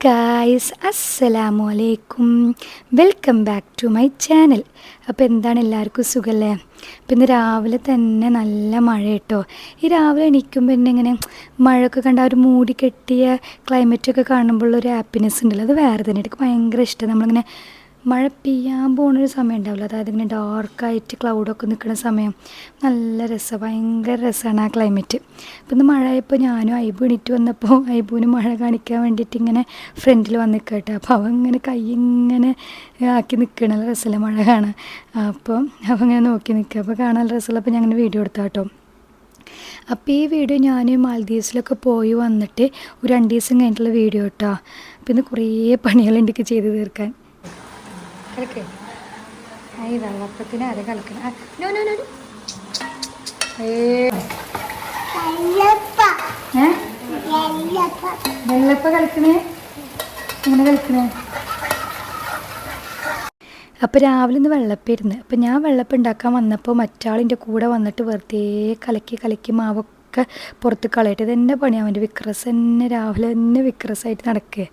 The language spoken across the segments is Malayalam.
ഗായ്സ്, അസ്സലാമു അലൈക്കും. Welcome back to my channel. അപ്പോൾ എന്താണ്, എല്ലാവർക്കും സുഖമല്ലേ? അപ്പോൾ ഇന്ന് രാവിലെ തന്നെ നല്ല മഴ കേട്ടോ. ഈ രാവിലെ എണീക്കുമ്പോൾ പിന്നെ ഇങ്ങനെ മഴയൊക്കെ കണ്ട ഒരു മൂടി കെട്ടിയ ക്ലൈമറ്റൊക്കെ കാണുമ്പോഴുള്ളൊരു ഹാപ്പിനെസ് ഉണ്ടല്ലോ, അത് വേറെ തന്നെ. എനിക്ക് ഭയങ്കര ഇഷ്ടം. നമ്മളിങ്ങനെ മഴ പെയ്യാൻ പോകുന്നൊരു സമയം ഉണ്ടാവില്ല, അതായത് ഇങ്ങനെ ഡാർക്കായിട്ട് ക്ലൗഡൊക്കെ നിൽക്കുന്ന സമയം. നല്ല രസമാണ്, ഭയങ്കര രസമാണ് ആ ക്ലൈമറ്റ്. അപ്പോൾ ഇന്ന് മഴയായപ്പോൾ ഞാനും ഐബു എണീറ്റ് വന്നപ്പോൾ ഐബുവിന് മഴ കാണിക്കാൻ വേണ്ടിയിട്ട് ഇങ്ങനെ ഫ്രണ്ടിൽ വന്ന് നിൽക്കട്ടെ. അപ്പോൾ അവൻ ഇങ്ങനെ കൈ ഇങ്ങനെ ആക്കി നിൽക്കണം, നല്ല രസമല്ല മഴ കാണാൻ. അപ്പോൾ അവൻ ഇങ്ങനെ നോക്കി നിൽക്കുക, അപ്പോൾ കാണാൻ നല്ല രസമുള്ള. അപ്പോൾ ഞാൻ അങ്ങനെ വീഡിയോ എടുത്താൽ കേട്ടോ. അപ്പോൾ ഈ വീഡിയോ ഞാൻ മാൽദീവ്സിലൊക്കെ പോയി വന്നിട്ട് ഒരു 2 ദിവസം കഴിഞ്ഞിട്ടുള്ള വീഡിയോ കേട്ടോ. അപ്പോൾ ഇന്ന് കുറേ പണികളുണ്ട് എനിക്ക് ചെയ്ത് തീർക്കാൻ. കലക്ക് ഈ വെള്ളപ്പത്തിന് ആരെ കലക്കണം? വെള്ളപ്പ കളിക്കണേ, എങ്ങനെ കളിക്കണേ? അപ്പോൾ രാവിലെ ഇന്ന് വെള്ളപ്പായിരുന്നു. അപ്പോൾ ഞാൻ വെള്ളപ്പം ഉണ്ടാക്കാൻ വന്നപ്പോൾ മറ്റാളിൻ്റെ കൂടെ വന്നിട്ട് വെറുതെ കലക്കി മാവൊക്കെ പുറത്ത് കളയട്ടെ. ഇതെന്നെ പണിയാണ്, അവൻ്റെ വിക്രസ് തന്നെ രാവിലെ തന്നെ വിക്രസായിട്ട് നടക്കുക.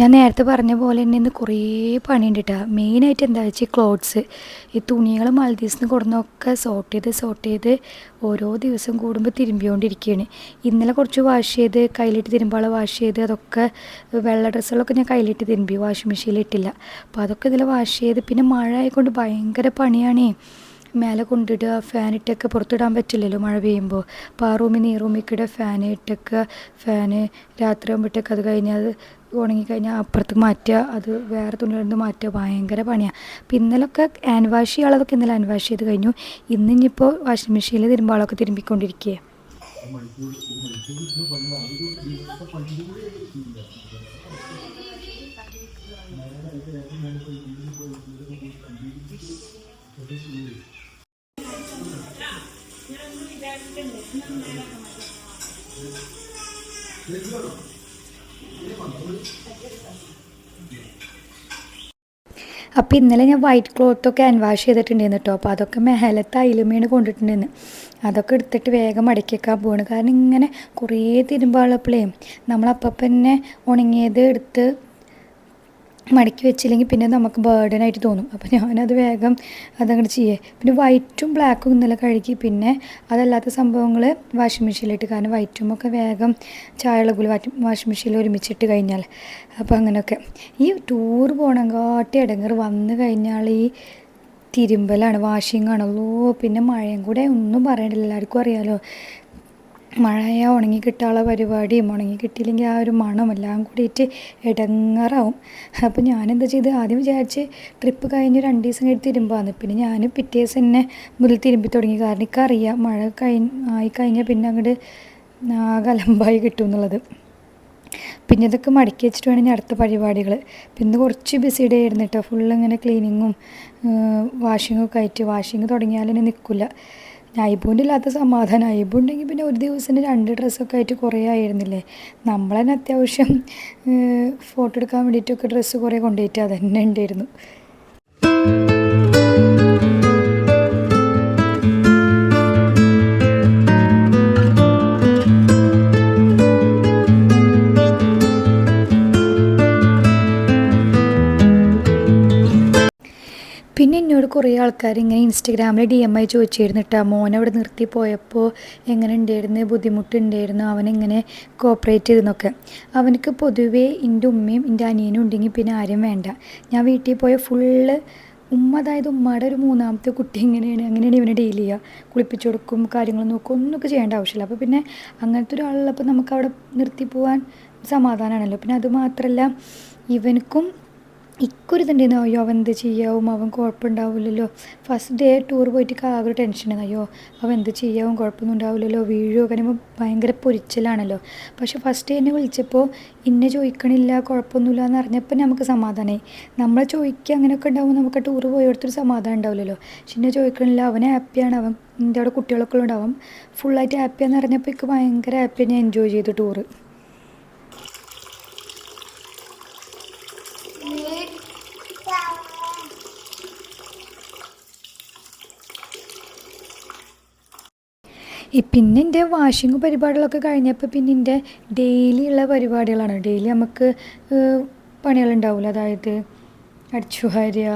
ഞാൻ നേരത്തെ പറഞ്ഞ പോലെ തന്നെ ഇന്ന് കുറേ പണിയുണ്ട് കേട്ടോ. മെയിനായിട്ട് എന്താ വെച്ചാൽ ക്ലോത്ത്സ്, ഈ തുണികൾ മാൽദീവ്സിൽ നിന്ന് കൊടുന്നൊക്കെ സോർട്ട് ചെയ്ത് ഓരോ ദിവസം കൂടുമ്പോൾ തിരുമ്പിക്കൊണ്ടിരിക്കുകയാണ്. ഇന്നലെ കുറച്ച് വാഷ് ചെയ്ത് കയ്യിലിട്ട് തിരുമ്പാളെ വാഷ് ചെയ്ത് അതൊക്കെ വെള്ള ഡ്രസ്സുകളൊക്കെ ഞാൻ കയ്യിലിട്ട് തിരുമ്പി, വാഷിംഗ് മെഷീനിലിട്ടില്ല. അപ്പോൾ അതൊക്കെ ഇതിൽ വാഷ് ചെയ്ത്, പിന്നെ മഴ ആയതുകൊണ്ട് ഭയങ്കര പണിയാണേ. മേലെ കൊണ്ടിടുക, ഫാനിട്ടൊക്കെ പുറത്തിടാൻ പറ്റില്ലല്ലോ മഴ പെയ്യുമ്പോൾ. അപ്പോൾ ആ റൂമിൽ നിന്ന് ഈ റൂമിൽക്കിടെ ഫാന് രാത്രി ആകുമ്പോഴത്തേക്ക് അത് കഴിഞ്ഞാൽ അത് ഉണങ്ങിക്കഴിഞ്ഞാൽ അപ്പുറത്തേക്ക് മാറ്റുക, അത് വേറെ തുണികളിൽ മാറ്റുക, ഭയങ്കര പണിയാണ്. അപ്പോൾ ഇന്നലൊക്കെ ഹാൻഡ് വാഷ് ചെയ്യാനുള്ളതൊക്കെ ഇന്നലെ ഹാൻഡ് വാഷ് ചെയ്ത് കഴിഞ്ഞു. ഇന്നിപ്പോൾ വാഷിംഗ് മെഷീനിൽ തിരുമ്പാളൊക്കെ തിരുമ്പിക്കൊണ്ടിരിക്കുക. അപ്പോൾ ഇന്നലെ ഞാൻ വൈറ്റ് ക്ലോത്തൊക്കെ ഹാൻഡ് വാഷ് ചെയ്തിട്ടുണ്ടായിരുന്നു കേട്ടോ. അപ്പോൾ അതൊക്കെ മേലത്തെ അയിലുമേണ് കൊണ്ടിട്ടുണ്ടായിരുന്നു. അതൊക്കെ എടുത്തിട്ട് വേഗം മടക്കി വെക്കാൻ പോവാണ്. കാരണം ഇങ്ങനെ കുറേ തിരുമ്പാളപ്പോഴേ നമ്മളപ്പം തന്നെ ഉണങ്ങിയത് എടുത്ത് മടക്കി വെച്ചില്ലെങ്കിൽ പിന്നെ നമുക്ക് ബേർഡനായിട്ട് തോന്നും. അപ്പോൾ ഞാനത് വേഗം അതങ്ങോട്ട് ചെയ്യേ. പിന്നെ വൈറ്റും ബ്ലാക്കും ഇന്നലെ കഴുകി, പിന്നെ അതല്ലാത്ത സംഭവങ്ങൾ വാഷിംഗ് മെഷീനിലിട്ട്. കാരണം വൈറ്റും ഒക്കെ വേഗം ചായളകുൽ വാഷിംഗ് മെഷീനിൽ ഒരുമിച്ചിട്ട് കഴിഞ്ഞാൽ. അപ്പോൾ അങ്ങനെയൊക്കെ ഈ ടൂർ പോകണം കാട്ടി ഇടങ്ങറ് വന്നു കഴിഞ്ഞാൽ ഈ തിരുമ്പലാണ്, വാഷിംഗ് ആണല്ലോ. പിന്നെ മഴയും കൂടെ ഒന്നും പറയണ്ടില്ല, എല്ലാവർക്കും അറിയാമല്ലോ. മഴയാ ഉണങ്ങി കിട്ടാനുള്ള പരിപാടിയും, ഉണങ്ങി കിട്ടിയില്ലെങ്കിൽ ആ ഒരു മണം എല്ലാം കൂടിയിട്ട് ഇടങ്ങാറാവും. അപ്പോൾ ഞാനെന്താ ചെയ്ത്, ആദ്യം വിചാരിച്ച് ട്രിപ്പ് കഴിഞ്ഞ് 2 ദിവസം കഴിഞ്ഞ് തിരുമ്പാന്ന്. പിന്നെ ഞാൻ പിറ്റേ ദിവസം തന്നെ മുതൽ തിരുമ്പി തുടങ്ങി. കാരണം എനിക്കറിയാം മഴ ആയിക്കഴിഞ്ഞാൽ പിന്നെ അങ്ങോട്ട് അലമ്പായി കിട്ടും എന്നുള്ളത്. പിന്നെ ഇതൊക്കെ മടക്കി വെച്ചിട്ട് വേണമെങ്കിൽ അടുത്ത പരിപാടികൾ. പിന്നെ കുറച്ച് ബിസി ഡേ ആയിരുന്നു കേട്ടോ. ഫുള്ള് ഇങ്ങനെ ക്ലീനിങ്ങും വാഷിങ്ങൊക്കെ ആയിട്ട്. വാഷിങ് തുടങ്ങിയാൽ നിൽക്കില്ല. ഐബുവിൻ്റെ ഇല്ലാത്ത സമാധാനം. ഐബു ഉണ്ടെങ്കിൽ പിന്നെ ഒരു ദിവസത്തിന് 2 ഡ്രസ്സൊക്കെ ആയിട്ട് കുറേ ആയിരുന്നില്ലേ. നമ്മൾ തന്നെ അത്യാവശ്യം ഫോട്ടോ എടുക്കാൻ വേണ്ടിയിട്ടൊക്കെ ഡ്രസ്സ് കുറേ കൊണ്ടുപോയിട്ട് അതന്നെ ഉണ്ടായിരുന്നു. പിന്നെ എന്നോട് കുറേ ആൾക്കാർ ഇങ്ങനെ ഇൻസ്റ്റഗ്രാമിൽ DM ആയി ചോദിച്ചിരുന്നു കേട്ടോ, മോനവിടെ നിർത്തി പോയപ്പോൾ എങ്ങനെ ഉണ്ടായിരുന്നു, ബുദ്ധിമുട്ടുണ്ടായിരുന്നു, അവനെങ്ങനെ കോപ്പറേറ്റ് ചെയ്തെന്നൊക്കെ. അവനക്ക് പൊതുവേ എൻ്റെ ഉമ്മയും എൻ്റെ അനിയനും ഉണ്ടെങ്കിൽ പിന്നെ ആരും വേണ്ട. ഞാൻ വീട്ടിൽ പോയ ഫുള്ള് അതായത് ഉമ്മയുടെ ഒരു മൂന്നാമത്തെ കുട്ടി അങ്ങനെയാണ് ഇവനെ ഡീൽ ചെയ്യുക. കുളിപ്പിച്ചു കൊടുക്കും, കാര്യങ്ങൾ നോക്കും, ഒന്നൊക്കെ ചെയ്യേണ്ട ആവശ്യമില്ല. അപ്പോൾ പിന്നെ അങ്ങനത്തെ ഒരാളുള്ളപ്പോൾ നമുക്കവിടെ നിർത്തി പോകാൻ സമാധാനമാണല്ലോ. പിന്നെ അതുമാത്രമല്ല ഇവനക്കും ഇക്കൊരിതുണ്ടായിരുന്നു, അയ്യോ അവൻ എന്ത് ചെയ്യാവും, അവൻ കുഴപ്പമുണ്ടാവില്ലല്ലോ. ഫസ്റ്റ് ഡേ ടൂർ പോയിട്ട് ആകെ ഒരു ടെൻഷനാണ്, അയ്യോ അവൻ എന്ത് ചെയ്യാവും, കുഴപ്പമൊന്നും ഉണ്ടാവില്ലല്ലോ, വീഴുമോ, കഴിയുമ്പോൾ ഭയങ്കര പൊരിച്ചിലാണല്ലോ. പക്ഷെ ഫസ്റ്റ് ഡേ എന്നെ വിളിച്ചപ്പോൾ ഇന്നെ ചോദിക്കണില്ല, കുഴപ്പമൊന്നുമില്ല എന്ന് അറിഞ്ഞപ്പോൾ നമുക്ക് സമാധാനമായി. നമ്മളെ ചോദിക്കുക അങ്ങനെയൊക്കെ ഉണ്ടാകുമ്പോൾ നമുക്ക് ടൂർ പോയടുത്തൊരു സമാധാനം ഉണ്ടാവില്ലല്ലോ. പക്ഷെ എന്നെ ചോദിക്കണില്ല, അവൻ ഹാപ്പിയാണ്, അവൻ എൻ്റെ അവിടെ കുട്ടികളൊക്കെ ഉണ്ടാവും, ഫുള്ളായിട്ട് ഹാപ്പിയാണെന്ന് അറിഞ്ഞപ്പോൾ എനിക്ക് ഭയങ്കര ഹാപ്പിയാണ്, ഞാൻ എൻജോയ് ചെയ്തു ടൂറ്. പിന്നെ എൻ്റെ വാഷിങ് പരിപാടികളൊക്കെ കഴിഞ്ഞപ്പോൾ പിന്നെ എൻ്റെ ഡെയിലി ഉള്ള പരിപാടികളാണ്. ഡെയിലി നമുക്ക് പണികളുണ്ടാവില്ല, അതായത് അടിച്ചു വാരുക,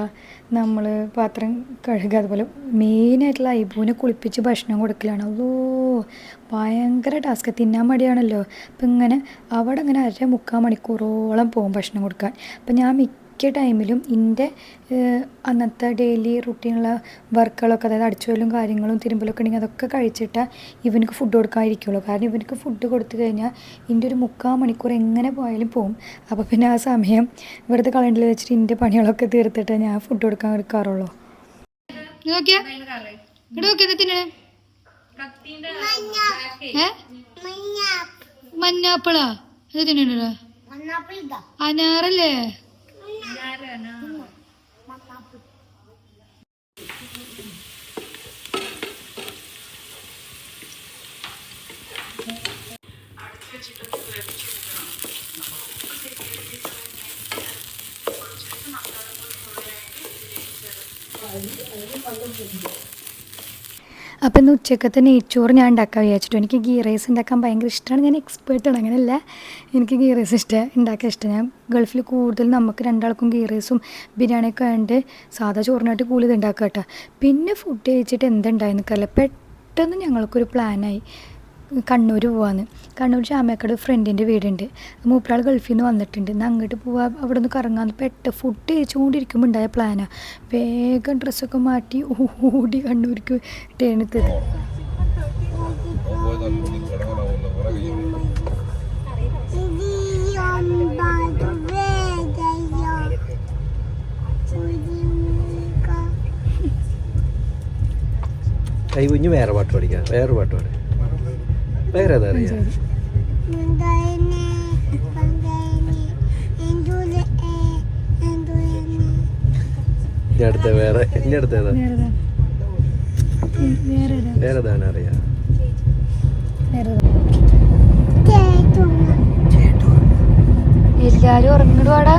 നമ്മൾ പാത്രം കഴുകുക, അതുപോലെ മെയിനായിട്ടുള്ള ഐബുവിനെ കുളിപ്പിച്ച് ഭക്ഷണം കൊടുക്കലാണ്. അതോ ഭയങ്കര ടാസ്ക്, തിന്നാൻ മടിയാണല്ലോ. അപ്പം ഇങ്ങനെ അവിടെ ഇങ്ങനെ 1.5 മണിക്കൂറോളം പോകും ഭക്ഷണം കൊടുക്കാൻ. അപ്പം ഞാൻ മിക്ക ടൈമിലും എൻ്റെ അന്നത്തെ ഡെയിലി റുട്ടീനുള്ള വർക്കുകളൊക്കെ, അതായത് അടിച്ചുവല്ലും കാര്യങ്ങളും തിരുമ്പലൊക്കെ ഉണ്ടെങ്കിൽ അതൊക്കെ കഴിച്ചിട്ട് ഇവനക്ക് ഫുഡ് കൊടുക്കാതിരിക്കുള്ളൂ. കാരണം ഇവനക്ക് ഫുഡ് കൊടുത്തു കഴിഞ്ഞാൽ എൻ്റെ ഒരു 3/4 മണിക്കൂർ എങ്ങനെ പോയാലും പോകും. അപ്പോൾ പിന്നെ ആ സമയം ഇവിടുത്തെ കളണ്ടിൽ വെച്ചിട്ട് എൻ്റെ പണികളൊക്കെ തീർത്തിട്ട് ഞാൻ ഫുഡ് കൊടുക്കാൻ എടുക്കാറുള്ളൂ. മഞ്ഞാപ്പിളാ അത് തിന്നണ്ടോ? അനാറല്ലേ? അപ്പം ഇന്ന് ഉച്ചക്കത്തെ നെയ്ച്ചോറ് ഞാൻ ഉണ്ടാക്കാൻ വിചാരിച്ചിട്ടു. എനിക്ക് ഗീ റൈസ് ഉണ്ടാക്കാൻ ഭയങ്കര ഇഷ്ടമാണ്. ഞാൻ എക്സ്പേർട്ടാണ്, അങ്ങനെയല്ല, എനിക്ക് ഗീ റൈസ് ഉണ്ടാക്കാൻ ഇഷ്ടം. ഞാൻ ഗൾഫിൽ കൂടുതൽ നമുക്ക് രണ്ടാൾക്കും ഗീ റൈസും ബിരിയാണിയൊക്കെ ഉണ്ട്, സാധാ ചോറിനായിട്ട് കൂടുതൽ ഉണ്ടാക്കുക കേട്ടോ. പിന്നെ ഫുഡ് കഴിച്ചിട്ട് എന്തുണ്ടായെന്ന് നിൽക്കാറില്ല, പെട്ടെന്ന് ഞങ്ങൾക്കൊരു പ്ലാനായി കണ്ണൂർ പോവാന്ന്. കണ്ണൂർ ശ്യാമേക്കട് ഫ്രണ്ടിൻ്റെ വീടുണ്ട്, മൂപ്പരാൾ ഗൾഫിൽ നിന്ന് വന്നിട്ടുണ്ട്, എന്നാൽ അങ്ങോട്ട് പോവാം, അവിടെ നിന്ന് കറങ്ങാമെന്ന് ഫുഡ് കഴിച്ചുകൊണ്ടിരിക്കുമ്പോൾ ഉണ്ടായ പ്ലാനാണ്. വേഗം ഡ്രസ്സൊക്കെ മാറ്റി ഓടി കണ്ണൂർക്ക് ടേണെത്തത്. കുഞ്ഞ് വേറെ പാട്ട് പഠിക്കാം, വേറെ പാട്ട് പാടി, വേറെ ഏതാ അറിയാം? ഇനി അടുത്ത വേറെ, ഇനി അടുത്ത ഏതാ? വേറെ ഏതാണ് അറിയാം? എല്ലാരും ഉറങ്ങിടുവാടാ.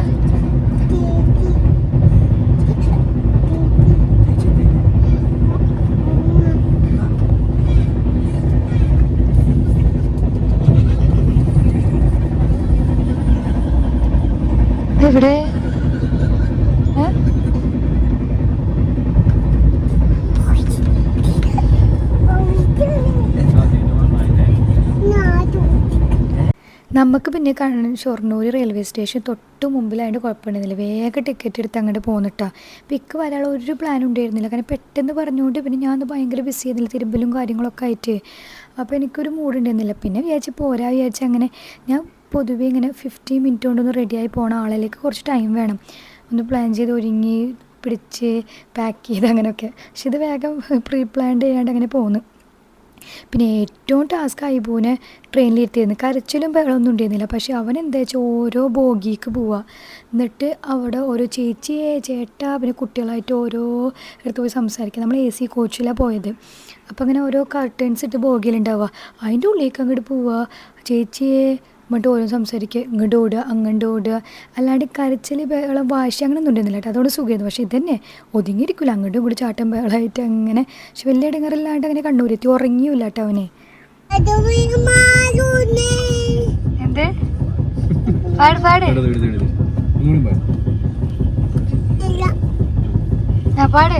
എവിടെ നമുക്ക് പിന്നെ ഷൊർണൂർ റെയിൽവേ സ്റ്റേഷൻ തൊട്ട് മുമ്പിലായിട്ട് കുഴപ്പമുണ്ടായിരുന്നില്ല, വേഗം ടിക്കറ്റ് എടുത്ത് അങ്ങോട്ട് പോന്നിട്ടാ. പിക്ക് വരാനുള്ള ഒരു പ്ലാൻ ഉണ്ടായിരുന്നില്ല, കാരണം പെട്ടെന്ന് പറഞ്ഞുകൊണ്ട് പിന്നെ ഞാൻ ഭയങ്കര ബിസി ആയിരുന്നില്ല, തിരുമ്പലും കാര്യങ്ങളൊക്കെ ആയിട്ട്. അപ്പോൾ എനിക്കൊരു മൂഡ് ഉണ്ടായിരുന്നില്ല. പിന്നെ വിചാരിച്ച് പോരാ വിചാരിച്ച് അങ്ങനെ ഞാൻ പൊതുവേ ഇങ്ങനെ 15 മിനിറ്റ് കൊണ്ടൊന്ന് റെഡിയായി പോകണ ആളിലേക്ക് കുറച്ച് ടൈം വേണം, ഒന്ന് പ്ലാൻ ചെയ്ത് ഒരുങ്ങി പിടിച്ച് പാക്ക് ചെയ്ത് അങ്ങനെയൊക്കെ. പക്ഷെ ഇത് വേഗം പ്രീ പ്ലാൻഡ് ചെയ്യാണ്ട് അങ്ങനെ പോകുന്നു. പിന്നെ ഏറ്റവും ടാസ്ക് ഐബുവിനെ ട്രെയിനിലിരുത്തിയിരുന്നു. കരച്ചിലും ബഹളമൊന്നും ഉണ്ടായിരുന്നില്ല, പക്ഷെ അവൻ എന്താ വെച്ചാൽ ഓരോ ബോഗിക്ക് പോവുക, എന്നിട്ട് അവിടെ ഓരോ ചേച്ചിയെ ചേട്ടാ പിന്നെ കുട്ടികളായിട്ട് ഓരോ അടുത്ത് പോയി സംസാരിക്കുക. നമ്മൾ AC കോച്ചിലാണ് പോയത്, അപ്പോൾ അങ്ങനെ ഓരോ കർട്ടൻസ് ഇട്ട് ബോഗിയിലുണ്ടാവുക, അതിൻ്റെ ഉള്ളിലേക്ക് അങ്ങോട്ട് പോവുക, ചേച്ചിയെ എന്നിട്ട് ഓരോ സംസാരിക്കുക, ഇങ്ങോട്ട് ഓടുക അങ്ങോട്ട് ഓടുക. അല്ലാണ്ട് കരച്ചിൽ ബഹളം വാശി അങ്ങനെ ഒന്നും ഉണ്ടായിരുന്നില്ല കേട്ടോ, അതുകൊണ്ട് സുഖമായിരുന്നു. പക്ഷേ ഇതന്നെ ഒതുങ്ങിയിരിക്കില്ല, അങ്ങോട്ടും ഇങ്ങോട്ട് ചാട്ടം ബഹളമായിട്ട് അങ്ങനെ. പക്ഷെ വലിയ ഇടങ്ങറില്ലാണ്ട് അങ്ങനെ കണ്ണൂരെത്തി, ഉറങ്ങിയില്ല കേട്ടോ അവനെ. എന്തേ പാട് പാട് പാട്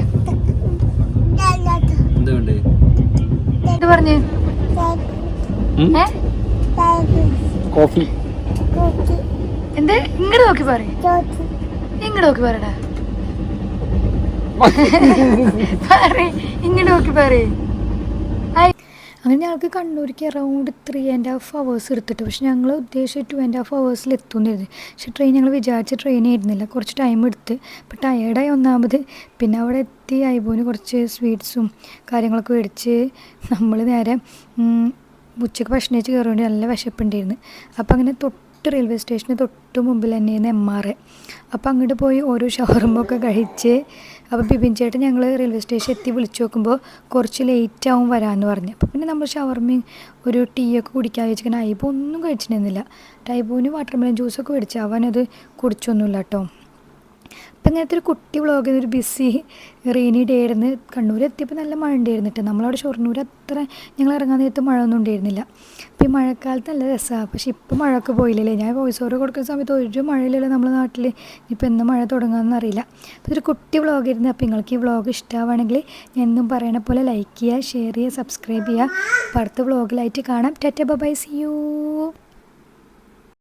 എന്ത് പറഞ്ഞു? കോഫി എന്ത് ഇങ്ങോട്ട് നോക്കി പറ, ഇങ്ങോട്ട് നോക്കി പറടാ. ഇങ്ങനെ നോക്കി പറയേ. അങ്ങനെ ഞങ്ങൾക്ക് കണ്ണൂർക്ക് അറൗണ്ട് 3.5 hours എടുത്തിട്ട്, പക്ഷെ ഞങ്ങൾ ഉദ്ദേശിച്ച് 2.5 hours എത്തുന്നിരുന്നു. പക്ഷെ ട്രെയിൻ ഞങ്ങൾ വിചാരിച്ച ട്രെയിൻ ആയിരുന്നില്ല, കുറച്ച് ടൈം എടുത്ത്. അപ്പോൾ ടയേർഡായി ഒന്നാമത്. പിന്നെ അവിടെ എത്തി ഐബുവിന് കുറച്ച് സ്വീറ്റ്സും കാര്യങ്ങളൊക്കെ മേടിച്ച് നമ്മൾ നേരെ ഉച്ചയ്ക്ക് ഭക്ഷണം കഴിച്ച് കയറുകൊണ്ട് നല്ല വിശപ്പുണ്ടായിരുന്നു. അപ്പോൾ അങ്ങനെ റെയിൽവേ സ്റ്റേഷന് തൊട്ട് മുമ്പിൽ തന്നെയായിരുന്നു MR. അപ്പോൾ അങ്ങോട്ട് പോയി ഓരോ ഷവർമൊക്കെ കഴിച്ച്. അപ്പോൾ ബിബിൻ ചേട്ടൻ ഞങ്ങൾ റെയിൽവേ സ്റ്റേഷൻ എത്തി വിളിച്ച് നോക്കുമ്പോൾ കുറച്ച് ലേറ്റ് ആവും വരാമെന്ന് പറഞ്ഞു. അപ്പോൾ പിന്നെ നമ്മൾ ഷവർമയും ഒരു ടീയൊക്കെ കുടിക്കാൻ വെച്ചിട്ട് ഐബു ഒന്നും കഴിച്ചിട്ടുണ്ടായിരുന്നില്ല. ഐബുവിന് വാട്ടർമെലൻ ജ്യൂസൊക്കെ മേടിച്ചു, അവനത് കുടിച്ചൊന്നുമില്ല കേട്ടോ. അപ്പം ഇങ്ങനത്തെ ഒരു കുട്ടി വ്ളോഗ്, ഒരു ബിസി റെയിനി ഡേ ആയിരുന്നു. കണ്ണൂർ എത്തിയപ്പോൾ നല്ല മഴ ഉണ്ടായിരുന്നിട്ട്. നമ്മളവിടെ ഷൊർണൂർ അത്ര ഞങ്ങൾ ഇറങ്ങാൻ നേരത്ത് മഴ ഒന്നും ഉണ്ടായിരുന്നില്ല. അപ്പോൾ ഈ മഴക്കാലത്ത് നല്ല രസമാണ്. പക്ഷെ ഇപ്പോൾ മഴയൊക്കെ പോയില്ലല്ലേ. ഞാൻ വോയിസ് ഓവർ കൊടുക്കുന്ന സമയത്ത് ഒരു മഴയില്ലല്ലോ നമ്മുടെ നാട്ടിൽ. ഇപ്പോൾ എന്ന് മഴ തുടങ്ങുകയെന്ന് അറിയില്ല. അപ്പോൾ ഇതൊരു കുട്ടി വ്ളോഗായിരുന്നു. അപ്പോൾ നിങ്ങൾക്ക് ഈ വ്ളോഗ് ഇഷ്ടമാണെങ്കിൽ എന്നും പറയണ പോലെ ലൈക്ക് ചെയ്യുക, ഷെയർ ചെയ്യുക, സബ്സ്ക്രൈബ് ചെയ്യുക. അപ്പോൾ അടുത്ത വ്ളോഗിലായിട്ട് കാണാം. Tata bye, see U.